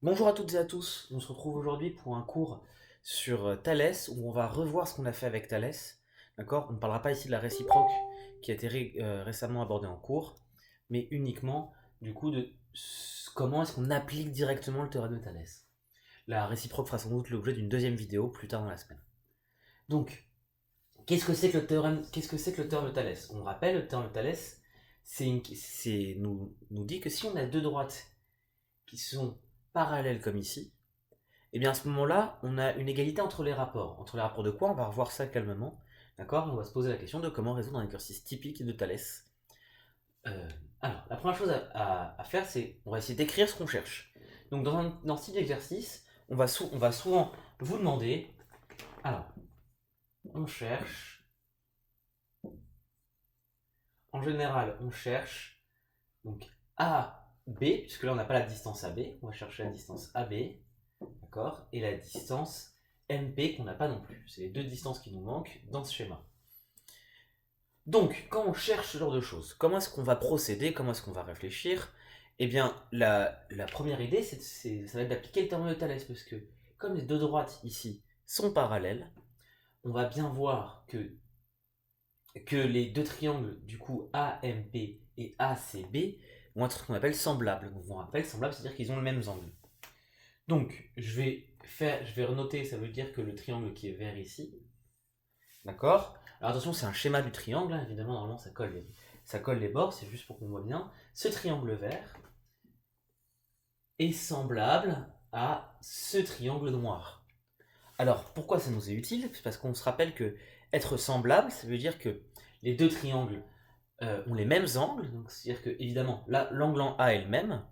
Bonjour à toutes et à tous, on se retrouve aujourd'hui pour un cours sur Thalès où on va revoir ce qu'on a fait avec Thalès. D'accord? On ne parlera pas ici de la réciproque qui a été récemment abordée en cours, mais uniquement du coup de comment est-ce qu'on applique directement le théorème de Thalès. La réciproque fera sans doute l'objet d'une deuxième vidéo plus tard dans la semaine. Donc, qu'est-ce que c'est que le théorème de Thalès? On rappelle, le théorème de Thalès nous dit que si on a deux droites qui sont parallèles comme ici, et bien à ce moment-là, on a une égalité entre les rapports. Entre les rapports de quoi? On va revoir ça calmement. D'accord? On va se poser la question de comment résoudre un exercice typique de Thalès. Euh, alors, la première chose à faire, c'est on va essayer d'écrire ce qu'on cherche. Donc, dans ce type d'exercice, on va souvent vous demander, alors, on cherche, en général, on cherche donc AB, puisque là on n'a pas la distance AB, on va chercher la distance AB, d'accord? Et la distance MP qu'on n'a pas non plus. C'est les deux distances qui nous manquent dans ce schéma. Donc, quand on cherche ce genre de choses, comment est-ce qu'on va procéder? Comment est-ce qu'on va réfléchir? Eh bien, la première idée, ça va être d'appliquer le théorème de Thalès, parce que comme les deux droites ici sont parallèles, on va bien voir que les deux triangles, du coup AMP et ACB, vont être ce qu'on appelle semblables. Donc, on rappelle, semblables, c'est-à-dire qu'ils ont le même angle. Donc, je vais renoter, ça veut dire que le triangle qui est vert ici, d'accord? Alors attention, c'est un schéma du triangle, hein, évidemment, normalement ça colle les bords, c'est juste pour qu'on voit bien. Ce triangle vert est semblable à ce triangle noir. Alors, pourquoi ça nous est utile? C'est parce qu'on se rappelle que être semblable, ça veut dire que les deux triangles ont les mêmes angles, donc c'est-à-dire que, évidemment, là, l'angle en A est le même,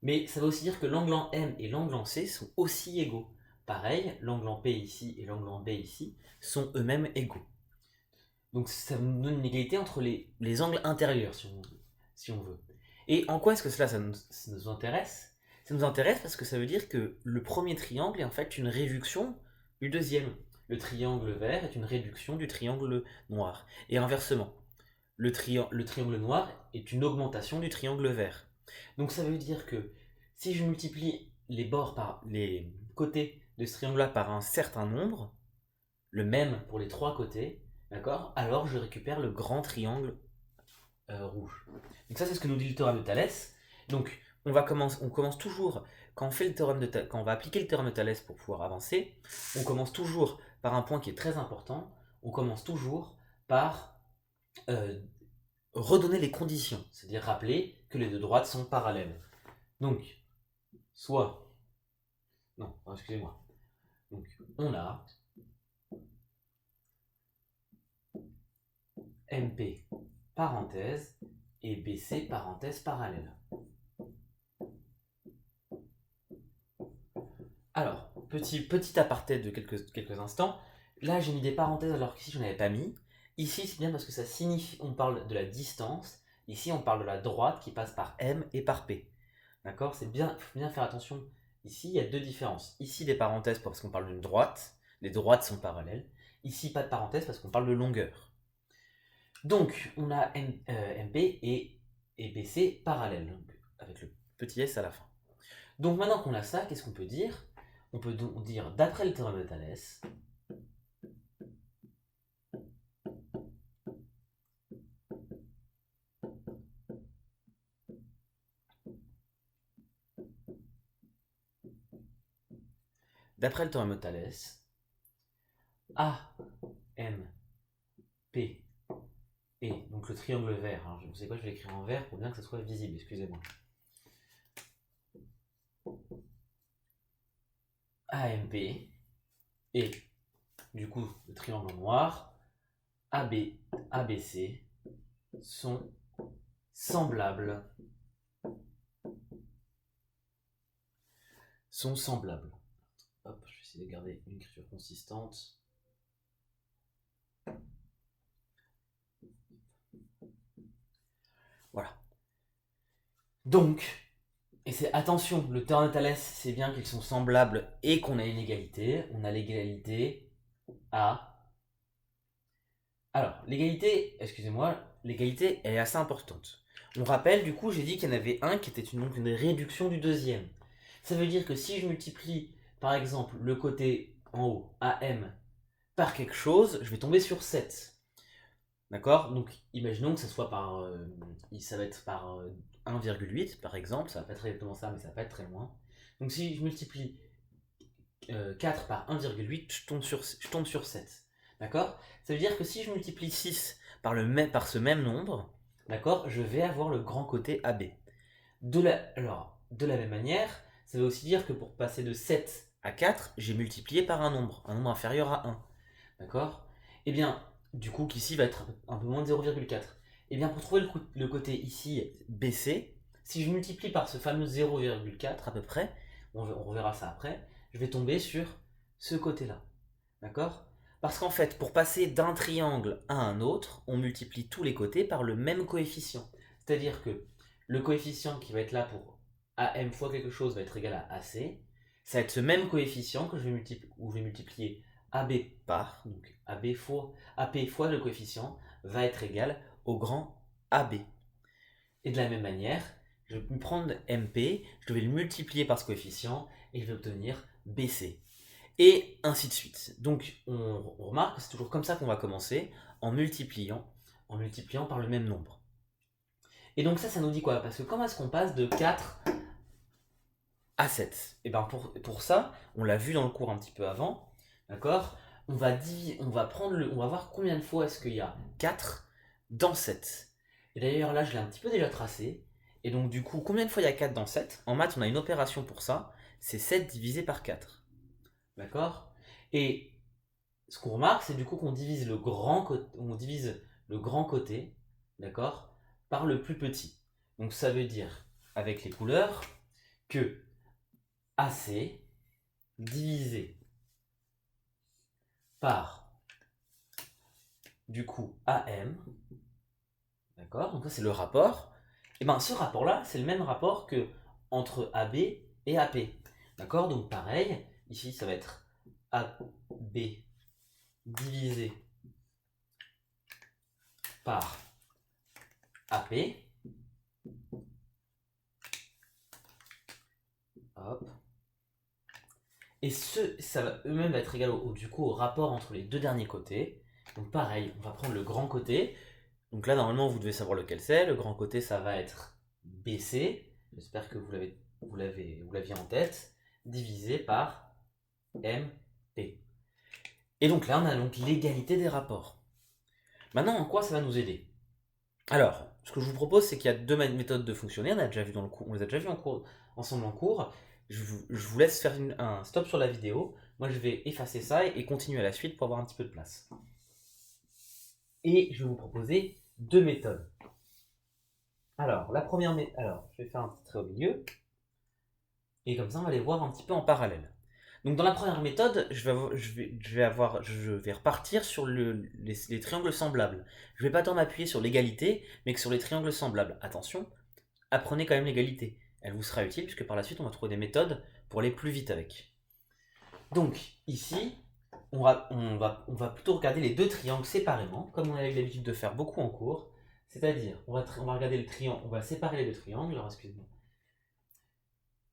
mais ça veut aussi dire que l'angle en M et l'angle en C sont aussi égaux. Pareil, l'angle en P ici et l'angle en B ici sont eux-mêmes égaux. Donc ça nous donne une égalité entre les angles intérieurs, si on veut. Et en quoi est-ce que ça nous intéresse? Ça nous intéresse parce que ça veut dire que le premier triangle est en fait une réduction du deuxième. Le triangle vert est une réduction du triangle noir. Et inversement, le triangle noir est une augmentation du triangle vert. Donc ça veut dire que si je multiplie les bords par les côtés de ce triangle-là par un certain nombre, le même pour les trois côtés, d'accord? Alors je récupère le grand triangle rouge. Donc ça c'est ce que nous dit le théorème de Thalès. Donc on commence toujours, quand on va appliquer le théorème de Thalès pour pouvoir avancer, on commence toujours par un point qui est très important, on commence toujours par euh, redonner les conditions, c'est-à-dire rappeler que les deux droites sont parallèles. Donc, soit, non, excusez-moi, donc on a MP parenthèse et BC parenthèse parallèle. Alors, petit aparté de quelques instants. Là, j'ai mis des parenthèses alors qu'ici, je n'en avais pas mis. Ici, c'est bien parce que ça signifie, on parle de la distance. Ici, on parle de la droite qui passe par M et par P. D'accord? C'est bien, faut bien faire attention. Ici, il y a deux différences. Ici, des parenthèses parce qu'on parle d'une droite. Les droites sont parallèles. Ici, pas de parenthèses parce qu'on parle de longueur. Donc, on a MP et BC parallèles, donc, avec le petit s à la fin. Donc maintenant qu'on a ça, qu'est-ce qu'on peut dire? On peut donc dire, d'après le théorème de Thalès, d'après le théorème de Thalès, A, M, P, et donc le triangle vert, hein, je ne sais pas, je vais l'écrire en vert pour bien que ça soit visible, excusez-moi. AMP, et du coup le triangle noir, AB, ABC, sont semblables. Sont semblables. Hop, je vais essayer de garder une écriture consistante. Voilà. Donc, et c'est attention, le théorème de Thalès, c'est bien qu'ils sont semblables et qu'on a une égalité. On a l'égalité A. Alors, excusez-moi, l'égalité est assez importante. On rappelle, du coup, j'ai dit qu'il y en avait un qui était donc une réduction du deuxième. Ça veut dire que si je multiplie, par exemple, le côté en haut, AM, par quelque chose, je vais tomber sur 7. D'accord? Donc, imaginons que ça soit par. Ça va être par 1,8 par exemple, ça va pas être exactement ça, mais ça va pas être très loin. Donc, si je multiplie 4 par 1,8, je tombe sur 7. D'accord? Ça veut dire que si je multiplie 6 par ce même nombre, d'accord, je vais avoir le grand côté AB. De la même manière, ça veut aussi dire que pour passer de 7 à 4, j'ai multiplié par un nombre inférieur à 1. D'accord? Eh bien, du coup, qui ici va être un peu moins de 0,4. Eh bien, pour trouver le côté ici BC, si je multiplie par ce fameux 0,4 à peu près, on reverra ça après, je vais tomber sur ce côté-là. D'accord? Parce qu'en fait, pour passer d'un triangle à un autre, on multiplie tous les côtés par le même coefficient. C'est-à-dire que le coefficient qui va être là pour AM fois quelque chose va être égal à AC. Ça va être ce même coefficient que je vais multiplier AB par, donc AB fois, AP fois le coefficient va être égal au grand AB. Et de la même manière, je vais prendre MP, je vais le multiplier par ce coefficient et je vais obtenir BC. Et ainsi de suite. Donc on remarque que c'est toujours comme ça qu'on va commencer, en multipliant par le même nombre. Et donc ça nous dit quoi? Parce que comment est-ce qu'on passe de 4 à 7? Et bien pour ça, on l'a vu dans le cours un petit peu avant, d'accord? On va voir combien de fois est-ce qu'il y a 4 dans 7. Et d'ailleurs là, je l'ai un petit peu déjà tracé. Et donc du coup, combien de fois il y a 4 dans 7? En maths, on a une opération pour ça, c'est 7 divisé par 4. D'accord? Et ce qu'on remarque, c'est du coup qu'on divise le grand côté, d'accord, par le plus petit. Donc ça veut dire, avec les couleurs, que AC divisé par, du coup, AM, d'accord, donc ça c'est le rapport. Et bien ce rapport-là, c'est le même rapport que entre AB et AP. D'accord? Donc pareil, ici ça va être AB divisé par AP. Hop. Et ça va eux-mêmes être égal du coup au rapport entre les deux derniers côtés. Donc pareil, on va prendre le grand côté. Donc là normalement vous devez savoir lequel c'est. Le grand côté ça va être BC. J'espère que vous l'aviez en tête. Divisé par MP. Et donc là on a donc l'égalité des rapports. Maintenant en quoi ça va nous aider? Alors, ce que je vous propose, c'est qu'il y a deux méthodes de fonctionner. On les a déjà vu ensemble en cours. Je vous laisse faire un stop sur la vidéo. Moi, je vais effacer ça et continuer à la suite pour avoir un petit peu de place. Et je vais vous proposer deux méthodes. Alors, la première méthode. Alors, je vais faire un petit trait au milieu. Et comme ça, on va les voir un petit peu en parallèle. Donc, dans la première méthode, je vais repartir sur les triangles semblables. Je ne vais pas tant m'appuyer sur l'égalité, mais que sur les triangles semblables. Attention, apprenez quand même l'égalité. Elle vous sera utile puisque par la suite on va trouver des méthodes pour aller plus vite avec. Donc ici, on va plutôt regarder les deux triangles séparément, comme on a l'habitude de faire beaucoup en cours. C'est-à-dire, on va regarder le triangle, on va séparer les deux triangles. Alors excusez-moi.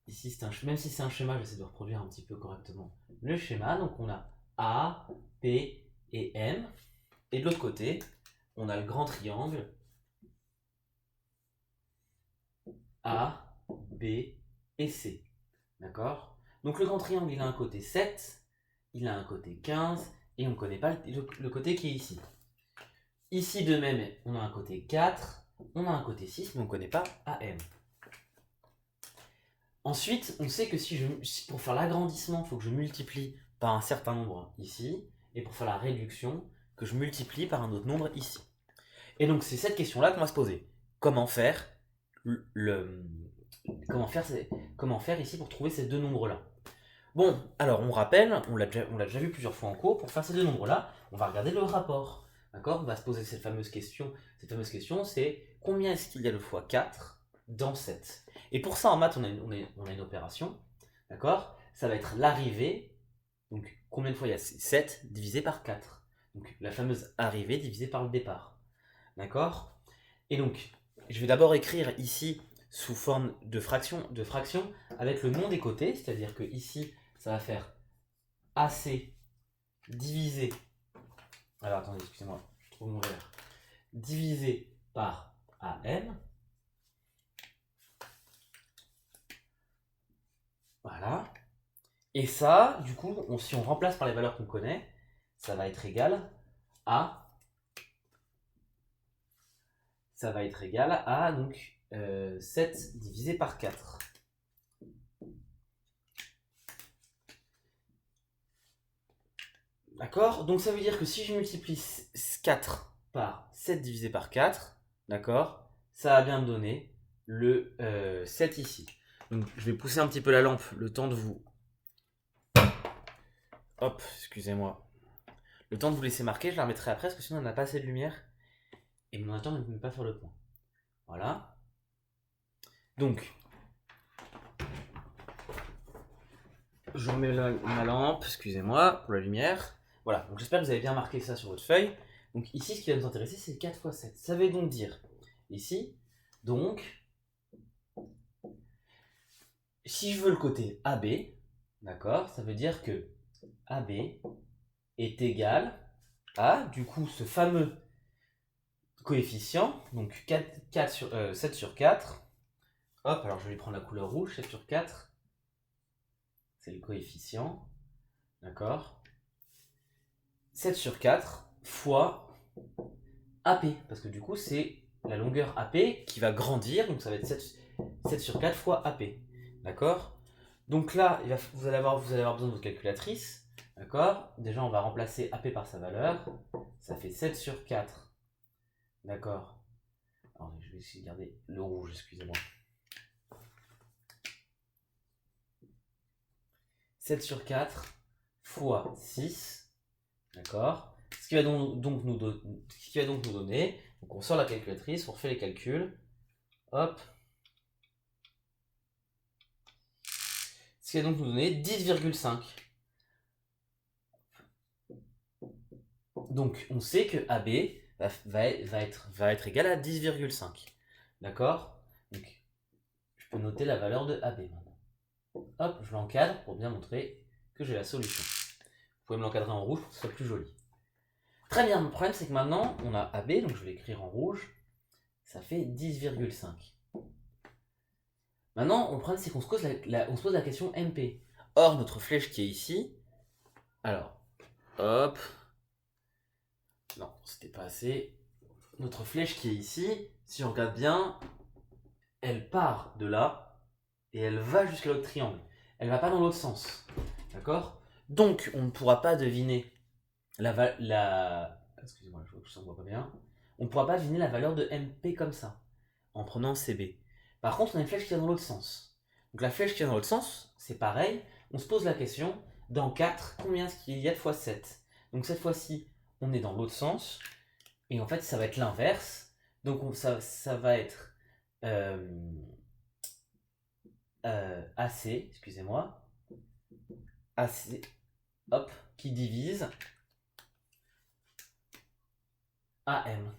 Ici, même si c'est un schéma, j'essaie de reproduire un petit peu correctement le schéma. Donc on a A, P et M. Et de l'autre côté, on a le grand triangle A, B et C. D'accord? Donc le grand triangle, il a un côté 7, il a un côté 15, et on ne connaît pas le côté qui est ici. Ici de même, on a un côté 4, on a un côté 6, mais on ne connaît pas AM. Ensuite, on sait que pour faire l'agrandissement, il faut que je multiplie par un certain nombre ici, et pour faire la réduction, que je multiplie par un autre nombre ici. Et donc c'est cette question-là qu'on va se poser. Comment faire comment faire ici pour trouver ces deux nombres-là? Bon, alors on rappelle, on l'a déjà vu plusieurs fois en cours, pour faire ces deux nombres-là, on va regarder le rapport. D'accord? On va se poser cette fameuse question. Cette fameuse question, c'est combien est-ce qu'il y a de fois 4 dans 7? Et pour ça, en maths, on a une opération. D'accord? Ça va être l'arrivée. Donc, combien de fois il y a 7 divisé par 4? Donc, la fameuse arrivée divisée par le départ. D'accord? Et donc, je vais d'abord écrire ici sous forme de fraction avec le nom des côtés, c'est-à-dire que ici, ça va faire AC divisé. Alors attendez, excusez-moi, je trouve mon verre. Divisé par AM. Voilà. Et ça, du coup, si on remplace par les valeurs qu'on connaît, ça va être égal à. Ça va être égal à donc 7 divisé par 4. D'accord? Donc ça veut dire que si je multiplie 4 par 7 divisé par 4, d'accord, ça va bien me donner le 7 ici. Donc je vais pousser un petit peu la lampe, le temps de vous... Hop, excusez-moi. Le temps de vous laisser marquer, je la remettrai après parce que sinon on n'a pas assez de lumière. Et mon ordinateur ne peut pas faire le point. Voilà. Donc, je remets ma lampe, excusez-moi, pour la lumière. Voilà, donc j'espère que vous avez bien marqué ça sur votre feuille. Donc ici, ce qui va nous intéresser, c'est 4 fois 7. Ça veut donc dire, ici, donc, si je veux le côté AB, d'accord, ça veut dire que AB est égal à, du coup, ce fameux coefficient, donc 7 sur 4. Hop, alors je vais prendre la couleur rouge, 7 sur 4. C'est le coefficient, d'accord. 7 sur 4 fois AP, parce que du coup c'est la longueur AP qui va grandir, donc ça va être 7 sur 4 fois AP, d'accord. Donc là, vous allez avoir besoin de votre calculatrice, d'accord. Déjà on va remplacer AP par sa valeur, ça fait 7 sur 4, d'accord. Alors je vais essayer de garder le rouge, excusez-moi. 7 sur 4 fois 6, d'accord. Ce qui va donc nous donner, donc on sort la calculatrice, on refait les calculs, hop. Ce qui va donc nous donner 10,5. Donc on sait que AB va être égal à 10,5. D'accord. Donc je peux noter la valeur de AB maintenant. Hop, je l'encadre pour bien montrer que j'ai la solution. Vous pouvez me l'encadrer en rouge pour que ce soit plus joli. Très bien, le problème c'est que maintenant on a AB, donc je vais l'écrire en rouge. Ça fait 10,5. Maintenant, le problème c'est qu'on se pose la question MP. Or, notre flèche qui est ici, alors, hop, non, c'était pas assez. Notre flèche qui est ici, si on regarde bien, elle part de là et elle va jusqu'à l'autre triangle. Elle va pas dans l'autre sens. D'accord? Donc, on ne pourra pas deviner excusez-moi, je ne vois pas bien. On ne pourra pas deviner la valeur de MP comme ça, en prenant CB. Par contre, on a une flèche qui va dans l'autre sens. Donc la flèche qui va dans l'autre sens, c'est pareil. On se pose la question, dans 4, combien est-ce qu'il y a de fois 7? Donc cette fois-ci, on est dans l'autre sens. Et en fait, ça va être l'inverse. Donc ça va être AC, excusez-moi. AC, hop, qui divise AM.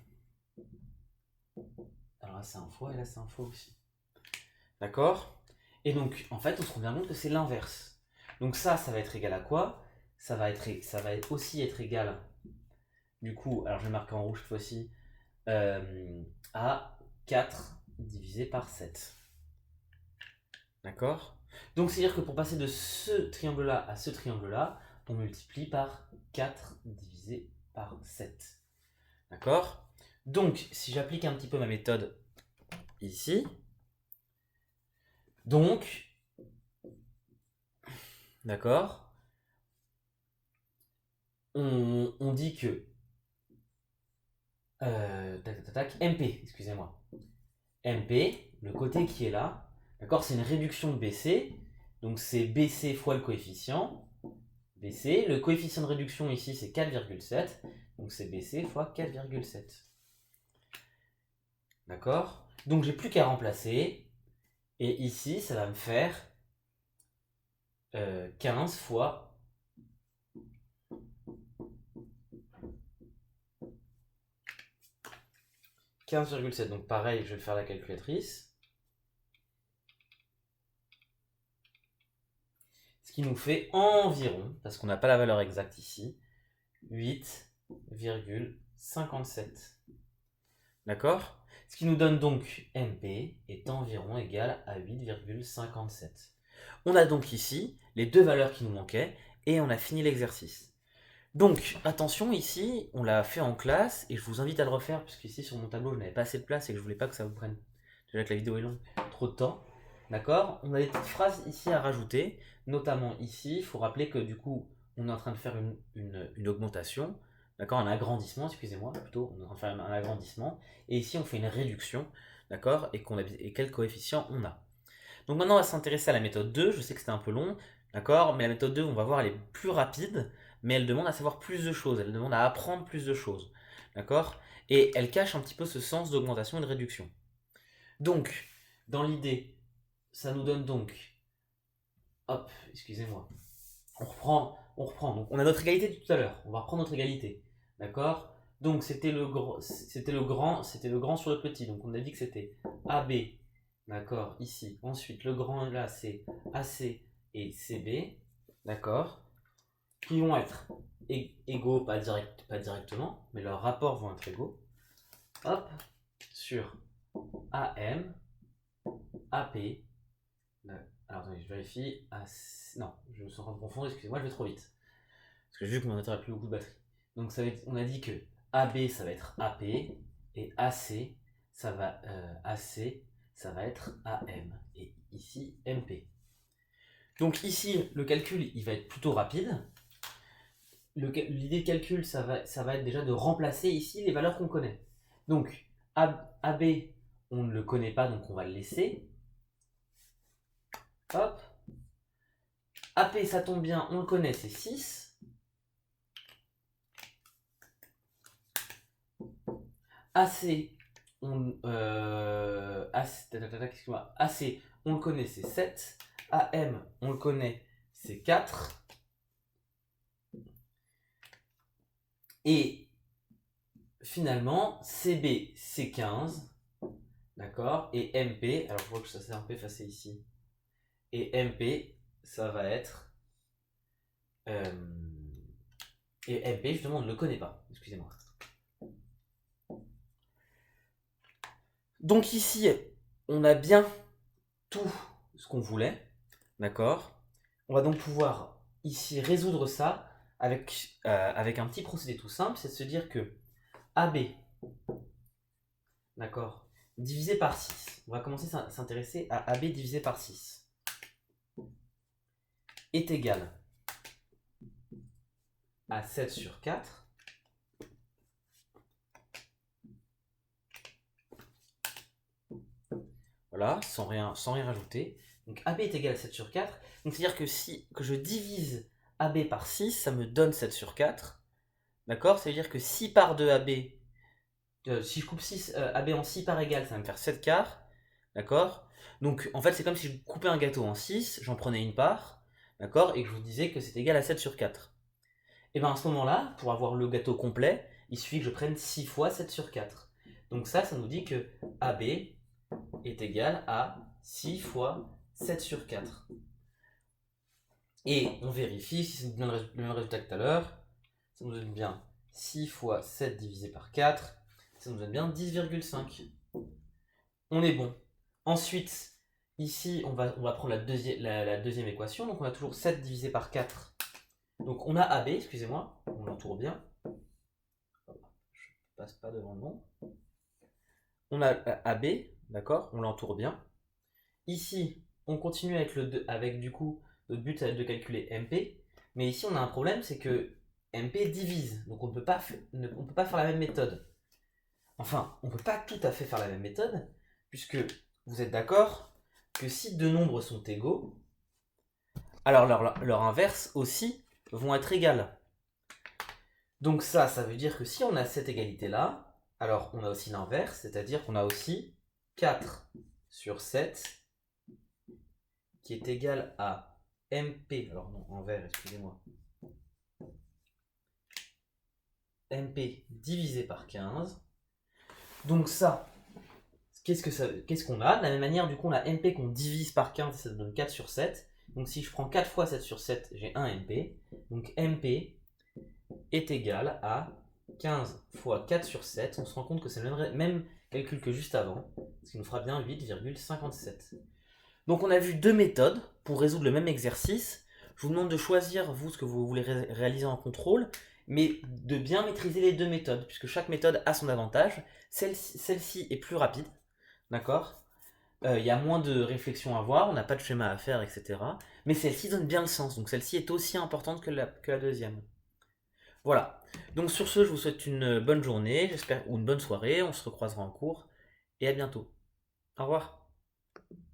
Alors là, c'est un fois et là, c'est un fois aussi. D'accord? Et donc, en fait, on se rend bien compte que c'est l'inverse. Donc ça va être égal à quoi? Ça va aussi être égal, du coup, alors je vais marquer en rouge cette fois-ci, à 4 divisé par 7. D'accord? Donc c'est-à-dire que pour passer de ce triangle-là à ce triangle-là, on multiplie par 4 divisé par 7. D'accord? Donc, si j'applique un petit peu ma méthode ici, donc, d'accord, on dit que MP, excusez-moi. MP, le côté qui est là, d'accord, c'est une réduction de BC, donc c'est BC fois le coefficient, BC, le coefficient de réduction ici c'est 4,7, donc c'est BC fois 4,7. D'accord? Donc j'ai plus qu'à remplacer, et ici ça va me faire 15 fois 15,7. Donc pareil, je vais faire la calculatrice. qui nous fait environ, parce qu'on n'a pas la valeur exacte ici, 8,57. D'accord? Ce qui nous donne donc MP est environ égal à 8,57. On a donc ici les deux valeurs qui nous manquaient et on a fini l'exercice. Donc attention, ici on l'a fait en classe et je vous invite à le refaire puisque ici sur mon tableau je n'avais pas assez de place et que je voulais pas que ça vous prenne, déjà que la vidéo est longue, trop de temps. D'accord? On a des petites phrases ici à rajouter, notamment ici, il faut rappeler que du coup on est en train de faire une augmentation. D'accord, un agrandissement, excusez-moi, plutôt, on est en train de faire un agrandissement. Et ici, on fait une réduction, d'accord, et quel coefficient on a. Donc maintenant, on va s'intéresser à la méthode 2. Je sais que c'était un peu long, d'accord, mais la méthode 2, on va voir, elle est plus rapide, mais elle demande à savoir plus de choses, elle demande à apprendre plus de choses, d'accord. Et elle cache un petit peu ce sens d'augmentation et de réduction. Donc, dans l'idée, ça nous donne donc, hop, excusez-moi, on reprend. Donc, on a notre égalité de tout à l'heure. On va reprendre notre égalité. D'accord? Donc, c'était le grand sur le petit. Donc, on a dit que c'était AB. D'accord? Ici. Ensuite, le grand là, c'est AC et CB. D'accord? Qui vont être égaux, pas directement, mais leurs rapports vont être égaux. Hop. Sur AM, AP. Alors, attendez, je vérifie. Non, je me suis en train de confondre, excusez-moi, je vais trop vite. Parce que j'ai vu que mon ordinateur n'a plus beaucoup de batterie. Donc on a dit que AB ça va être AP et AC ça va être AM et ici MP. Donc ici le calcul il va être plutôt rapide. L'idée de calcul ça va être déjà de remplacer ici les valeurs qu'on connaît. Donc AB on ne le connaît pas donc on va le laisser. Hop. AP ça tombe bien, on le connaît, c'est 6. AC, AC, on le connaît, c'est 7. AM, on le connaît, c'est 4. Et finalement, CB, c'est 15. D'accord? Et MP, alors je vois que ça s'est un peu effacé ici. Et MP, ça va être... et MP, justement, on ne le connaît pas. Excusez-moi. Donc ici, on a bien tout ce qu'on voulait, d'accord? On va donc pouvoir ici résoudre ça avec un petit procédé tout simple, c'est de se dire que AB, d'accord, divisé par 6, on va commencer à s'intéresser à AB divisé par 6, est égal à 7 sur 4, voilà, sans rien rajouter. Donc AB est égal à 7 sur 4. Donc c'est-à-dire que si je divise AB par 6, ça me donne 7 sur 4. D'accord? Ça veut dire que 6 par 2 AB, si je coupe 6 AB en 6 parts égales, ça va me faire 7 quarts. D'accord? Donc en fait c'est comme si je coupais un gâteau en 6, j'en prenais une part, d'accord? Et que je vous disais que c'est égal à 7 sur 4. Et bien à ce moment-là, pour avoir le gâteau complet, il suffit que je prenne 6 fois 7 sur 4. Donc ça nous dit que AB est égal à 6 fois 7 sur 4. Et on vérifie si c'est bien le même résultat que tout à l'heure. Ça nous donne bien 6 fois 7 divisé par 4. Ça nous donne bien 10,5. On est bon. Ensuite, ici, on va prendre la deuxième équation. Donc on a toujours 7 divisé par 4. Donc on a AB, excusez-moi, on l'entoure bien. Je passe pas devant le nom. On a AB, d'accord, on l'entoure bien. Ici, on continue avec du coup, notre but ça va être de calculer MP. Mais ici, on a un problème, c'est que MP divise. Donc on ne peut pas faire la même méthode. Enfin, on ne peut pas tout à fait faire la même méthode, puisque vous êtes d'accord que si deux nombres sont égaux, alors leur inverse aussi vont être égales. Donc ça veut dire que si on a cette égalité-là, alors on a aussi l'inverse, c'est-à-dire qu'on a aussi 4 sur 7 qui est égal à MP, alors non, envers, excusez-moi, MP divisé par 15. Donc ça, qu'est-ce qu'on a? De la même manière, du coup, on a MP qu'on divise par 15, ça donne 4 sur 7. Donc si je prends 4 fois 7 sur 7, j'ai 1 MP. Donc MP est égal à 15 fois 4 sur 7. On se rend compte que c'est le même calcul que juste avant, ce qui nous fera bien 8,57. Donc on a vu deux méthodes pour résoudre le même exercice. Je vous demande de choisir, vous, ce que vous voulez réaliser en contrôle, mais de bien maîtriser les deux méthodes, puisque chaque méthode a son avantage. Celle-ci est plus rapide, d'accord. Il y a moins de réflexion à voir, on n'a pas de schéma à faire, etc. Mais celle-ci donne bien le sens, donc celle-ci est aussi importante que la deuxième. Voilà. Donc sur ce, je vous souhaite une bonne journée, j'espère, ou une bonne soirée, on se recroisera en cours, et à bientôt. Au revoir.